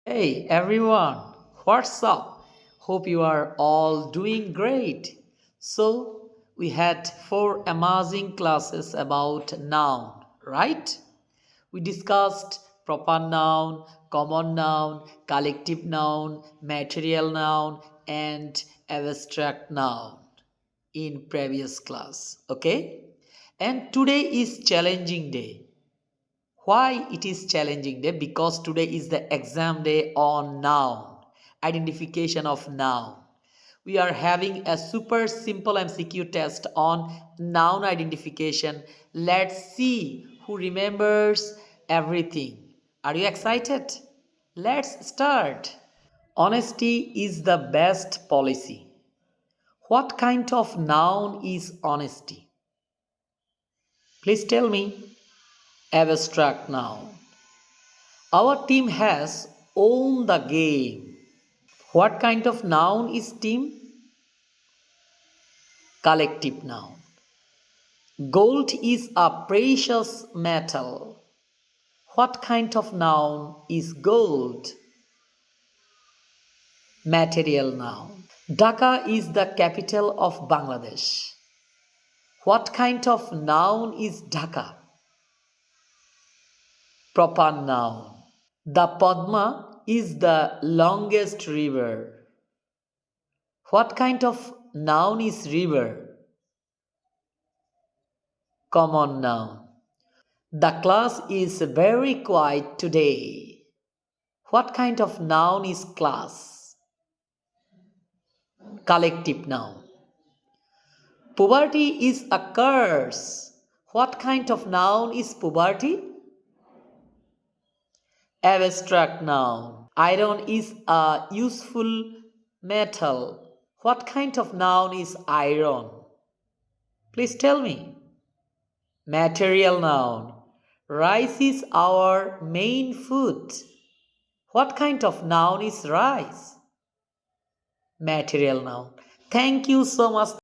Hey everyone, what's up? Hope you are all doing great. So, we had four amazing classes about noun, right? We discussed proper noun, common noun, collective noun, material noun, and abstract noun in previous class. Okay? And today is challenging day. Why it is challenging day? Because today is the exam day on noun, identification of noun. We are having a super simple MCQ test on noun identification. Let's see who remembers everything. Are you excited? Let's start. Honesty is the best policy. What kind of noun is honesty? Please tell me. Abstract noun. Our team has won the game. What kind of noun is team? Collective noun. Gold is a precious metal. What kind of noun is gold? Material noun. Dhaka is the capital of Bangladesh. What kind of noun is Dhaka? Proper noun. The Padma is the longest river. What kind of noun is river? Common noun. The class is very quiet today. What kind of noun is class? Collective noun. Poverty is a curse. What kind of noun is poverty? Abstract noun. Iron is a useful metal. What kind of noun is iron? Please tell me. Material noun. Rice is our main food. What kind of noun is rice? Material noun. Thank you so much.